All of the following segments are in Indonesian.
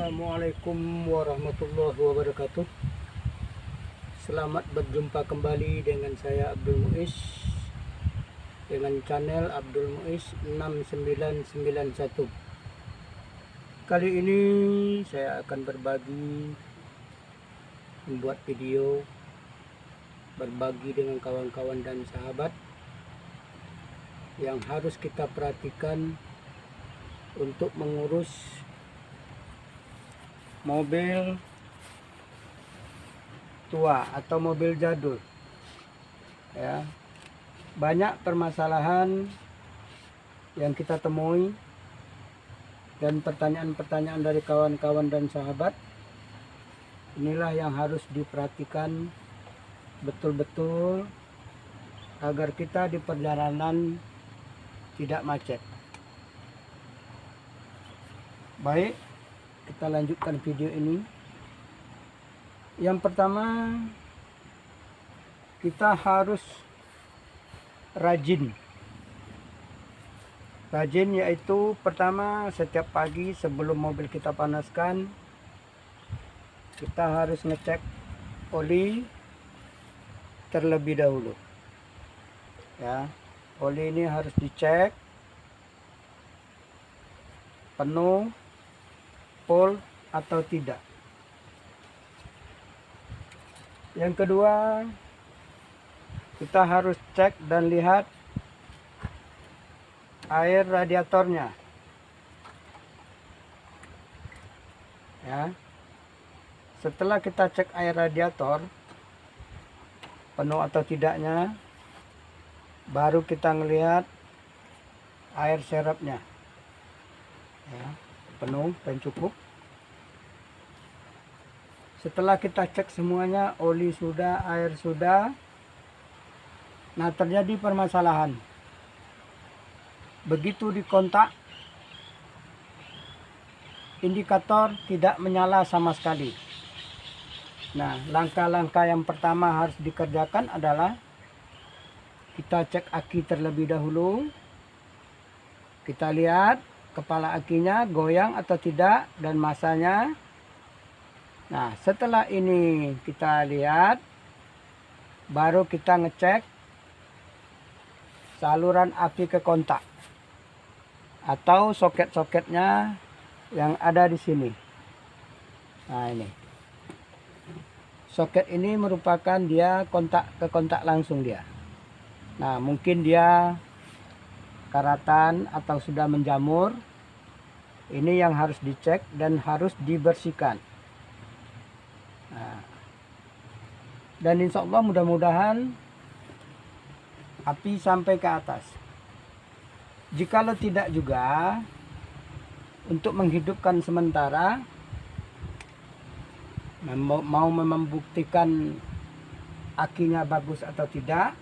Assalamualaikum warahmatullahi wabarakatuh. Selamat berjumpa kembali dengan saya Abdul Muiz dengan channel Abdul Muiz 6991. Kali ini saya akan membuat video berbagi dengan kawan-kawan dan sahabat yang harus kita perhatikan untuk mengurus mobil tua atau mobil jadul, ya. Banyak permasalahan yang kita temui dan pertanyaan-pertanyaan dari kawan-kawan dan sahabat. Inilah yang harus diperhatikan betul-betul agar kita di perjalanan tidak macet. Baik, kita lanjutkan video ini. Yang pertama, kita harus rajin. Rajin yaitu pertama, setiap pagi sebelum mobil kita panaskan, kita harus ngecek oli terlebih dahulu. Ya, oli ini harus dicek penuh, full atau tidak. Yang kedua, kita harus cek dan lihat air radiatornya, ya. Setelah kita cek air radiator penuh atau tidaknya, baru kita ngelihat air serepnya, ya, penuh dan cukup. Setelah kita cek semuanya, oli sudah, air sudah, nah terjadi permasalahan. Begitu dikontak, indikator tidak menyala sama sekali. Nah, langkah-langkah yang pertama harus dikerjakan adalah kita cek aki terlebih dahulu. Kita lihat kepala akinya goyang atau tidak dan masanya. Nah, setelah ini kita lihat, baru kita ngecek saluran aki ke kontak atau soket-soketnya yang ada di sini. Nah, ini soket ini merupakan dia kontak ke kontak langsung dia. Nah, mungkin dia karatan atau sudah menjamur. Ini yang harus dicek dan harus dibersihkan. Nah, dan insya Allah mudah-mudahan api sampai ke atas. Jikalau tidak juga, untuk menghidupkan sementara, mau membuktikan akinya bagus atau tidak,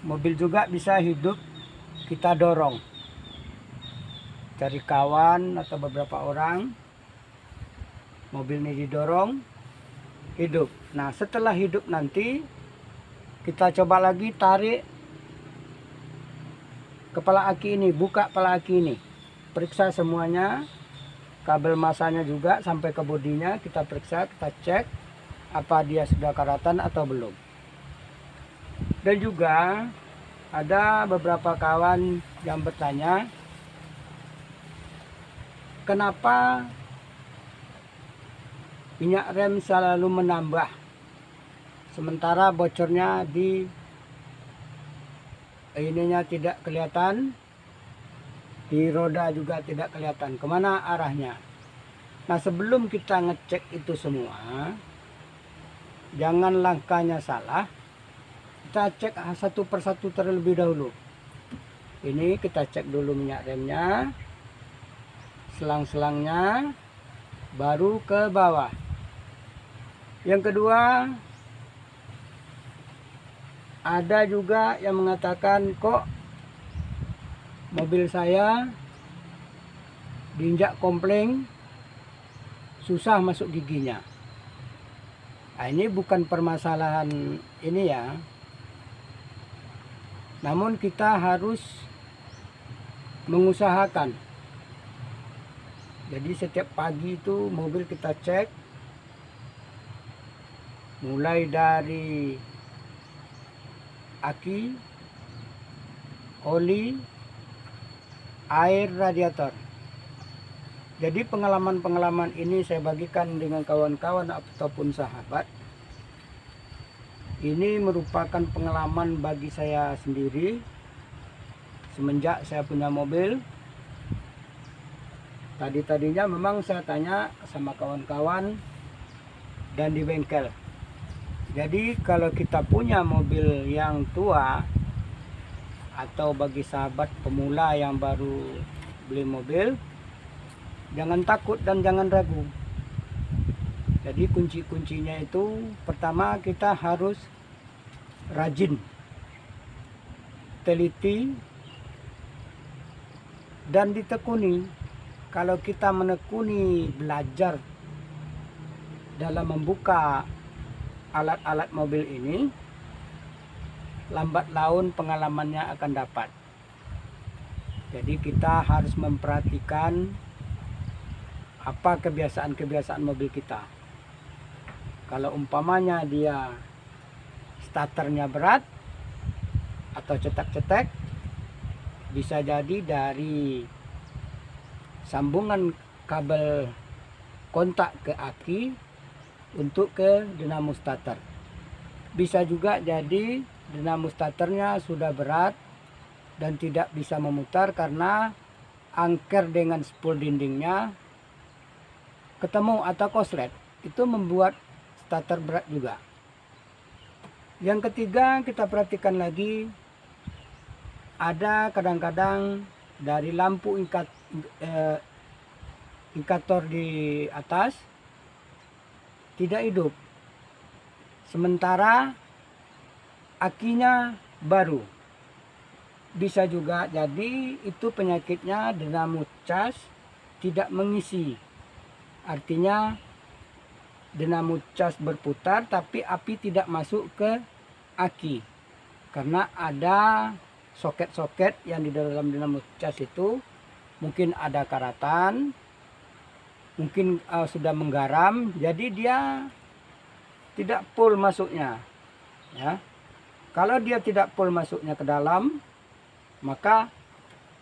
mobil juga bisa hidup, kita dorong. Cari kawan atau beberapa orang, mobil ini didorong, hidup. Nah, setelah hidup nanti, kita coba lagi tarik kepala aki ini, buka kepala aki ini. Periksa semuanya, kabel masanya juga sampai ke bodinya, kita periksa, kita cek apa dia sudah karatan atau belum. Dan juga ada beberapa kawan yang bertanya, kenapa minyak rem selalu menambah sementara bocornya di ininya tidak kelihatan, di roda juga tidak kelihatan kemana arahnya. Nah, sebelum kita ngecek itu semua, jangan langkahnya salah, kita cek satu persatu terlebih dahulu. Ini kita cek dulu minyak remnya, selang-selangnya, baru ke bawah. Yang kedua, ada juga yang mengatakan, kok mobil saya diinjak kompleng susah masuk giginya. Nah, ini bukan permasalahan ini ya. Namun kita harus mengusahakan. Jadi setiap pagi itu mobil kita cek, mulai dari aki, oli, air radiator. Jadi pengalaman-pengalaman ini saya bagikan dengan kawan-kawan ataupun sahabat. Ini merupakan pengalaman bagi saya sendiri semenjak saya punya mobil. Tadinya memang saya tanya sama kawan-kawan dan di bengkel. Jadi kalau kita punya mobil yang tua, atau bagi sahabat pemula yang baru beli mobil, jangan takut dan jangan ragu. Jadi kunci-kuncinya itu, pertama kita harus rajin, teliti, dan ditekuni. Kalau kita menekuni belajar dalam membuka alat-alat mobil ini, lambat laun pengalamannya akan dapat. Jadi kita harus memperhatikan apa kebiasaan-kebiasaan mobil kita. Kalau umpamanya dia starternya berat atau cetek-cetek, bisa jadi dari sambungan kabel kontak ke aki untuk ke dinamo starter. Bisa juga jadi dinamo starternya sudah berat dan tidak bisa memutar karena angker dengan spool dindingnya ketemu atau koslet. Itu membuat starter berat juga. Yang ketiga, kita perhatikan lagi, ada kadang-kadang dari lampu indikator di atas tidak hidup, sementara akinya baru. Bisa juga jadi itu penyakitnya dinamo cas tidak mengisi. Artinya dinamo cas berputar tapi api tidak masuk ke aki. Karena ada soket-soket yang di dalam dinamo cas itu mungkin ada karatan, mungkin sudah menggaram, jadi dia tidak full masuknya. Ya. Kalau dia tidak full masuknya ke dalam, maka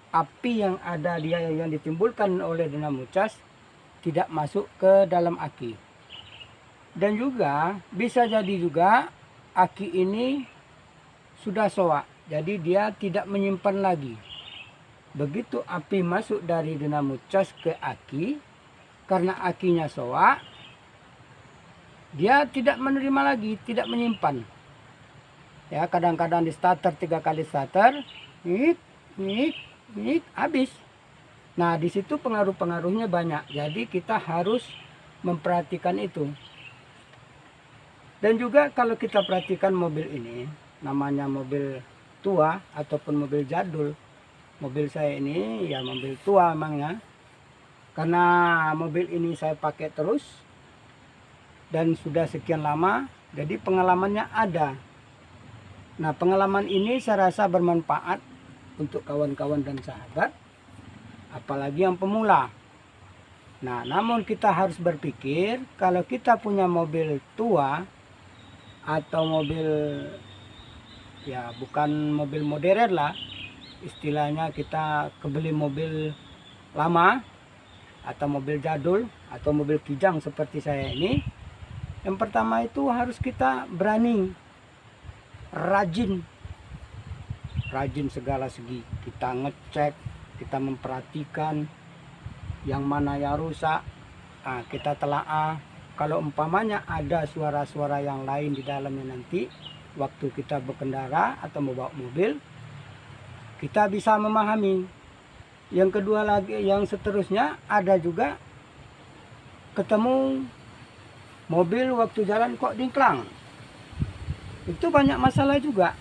api yang ada yang ditimbulkan oleh dinamo cas tidak masuk ke dalam aki. Dan juga bisa jadi juga aki ini sudah soak, jadi dia tidak menyimpan lagi. Begitu api masuk dari dinamo cas ke aki, karena akinya soak, dia tidak menerima lagi, tidak menyimpan. Ya, kadang-kadang di starter 3 kali starter, habis. Nah, di situ pengaruh-pengaruhnya banyak. Jadi kita harus memperhatikan itu. Dan juga kalau kita perhatikan mobil ini, namanya mobil tua ataupun mobil jadul. Mobil saya ini ya mobil tua emangnya. Karena mobil ini saya pakai terus dan sudah sekian lama, jadi pengalamannya ada. Nah, pengalaman ini saya rasa bermanfaat untuk kawan-kawan dan sahabat, apalagi yang pemula. Nah, namun kita harus berpikir, kalau kita punya mobil tua atau mobil ya bukan mobil modern lah, istilahnya kita kebeli mobil lama atau mobil jadul atau mobil kijang seperti saya ini, yang pertama itu harus kita berani, rajin segala segi. Kita ngecek, kita memperhatikan yang mana yang rusak. Nah, kita telaah. Kalau umpamanya ada suara-suara yang lain di dalamnya nanti waktu kita berkendara atau membawa mobil, kita bisa memahami. Yang kedua lagi, yang seterusnya ada juga ketemu mobil waktu jalan kok dingklang. Itu banyak masalah juga.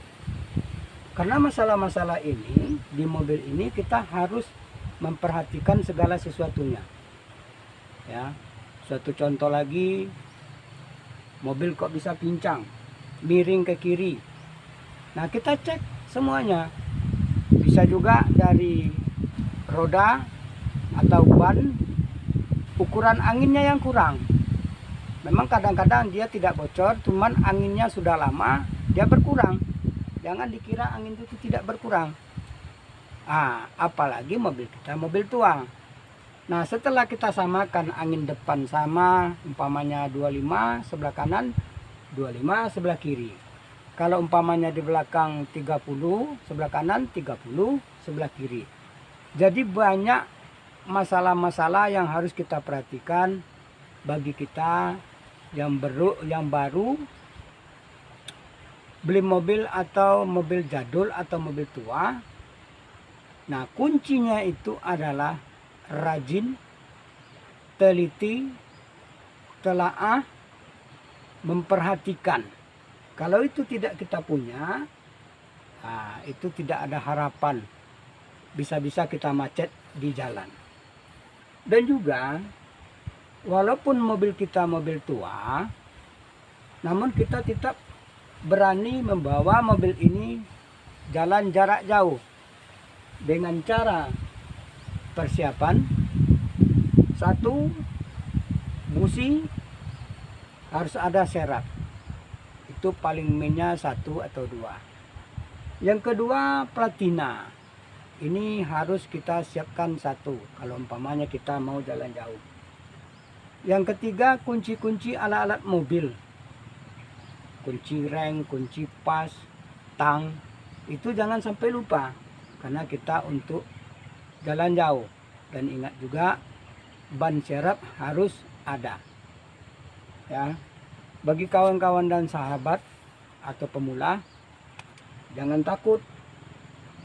Karena masalah-masalah ini di mobil ini kita harus memperhatikan segala sesuatunya. Ya, suatu contoh lagi, mobil kok bisa pincang, miring ke kiri. Nah, kita cek semuanya. Bisa juga dari roda atau ban ukuran anginnya yang kurang. Memang kadang-kadang dia tidak bocor, cuman anginnya sudah lama dia berkurang. Jangan dikira angin itu tidak berkurang. Apalagi mobil kita mobil tua. Nah, setelah kita samakan angin depan sama, umpamanya 25 sebelah kanan, 25 sebelah kiri. Kalau umpamanya di belakang 30 sebelah kanan, 30 sebelah kiri. Jadi banyak masalah-masalah yang harus kita perhatikan bagi kita yang baru beli mobil atau mobil jadul atau mobil tua. Nah, kuncinya itu adalah rajin, teliti, telaah, memperhatikan. Kalau itu tidak kita punya, itu tidak ada harapan. Bisa-bisa kita macet di jalan. Dan juga, walaupun mobil kita mobil tua, namun kita tetap berani membawa mobil ini jalan jarak jauh. Dengan cara persiapan, satu, busi harus ada serap. Itu paling minnya 1 atau 2. Yang kedua, platina. Ini harus kita siapkan 1 kalau umpamanya kita mau jalan jauh. Yang ketiga, kunci-kunci alat-alat mobil. Kunci reng, kunci pas, tang. Itu jangan sampai lupa. Karena kita untuk jalan jauh. Dan ingat juga, ban serep harus ada. Ya. Bagi kawan-kawan dan sahabat atau pemula, jangan takut.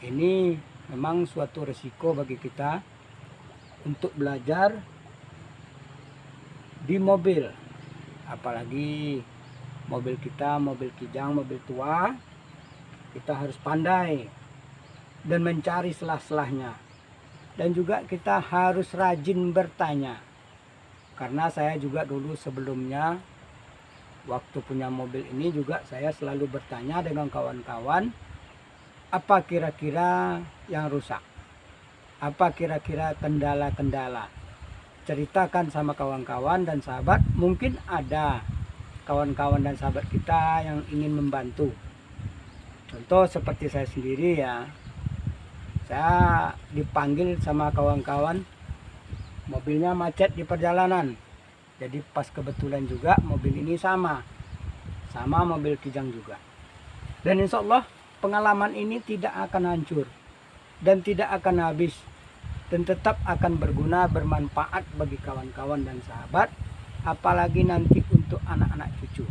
Ini memang suatu resiko bagi kita untuk belajar di mobil. Apalagi mobil kita, mobil kijang, mobil tua. Kita harus pandai dan mencari selah-selahnya. Dan juga kita harus rajin bertanya. Karena saya juga dulu sebelumnya, waktu punya mobil ini juga saya selalu bertanya dengan kawan-kawan, apa kira-kira yang rusak? Apa kira-kira kendala-kendala? Ceritakan sama kawan-kawan dan sahabat. Mungkin ada kawan-kawan dan sahabat kita yang ingin membantu. Contoh seperti saya sendiri ya. Saya dipanggil sama kawan-kawan, mobilnya macet di perjalanan. Jadi pas kebetulan juga mobil ini sama mobil kijang juga. Dan insya Allah pengalaman ini tidak akan hancur dan tidak akan habis, dan tetap akan berguna, bermanfaat bagi kawan-kawan dan sahabat, apalagi nanti untuk anak-anak cucu.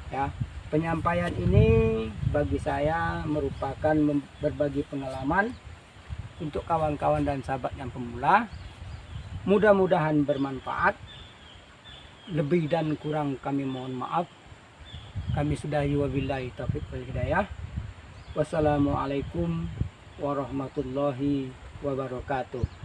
Ya, penyampaian ini bagi saya merupakan berbagi pengalaman untuk kawan-kawan dan sahabat yang pemula. Mudah-mudahan bermanfaat. Lebih dan kurang kami mohon maaf. Kami sudahi wabillahi taufiq wal hidayah. Wassalamualaikum warahmatullahi wabarakatuh.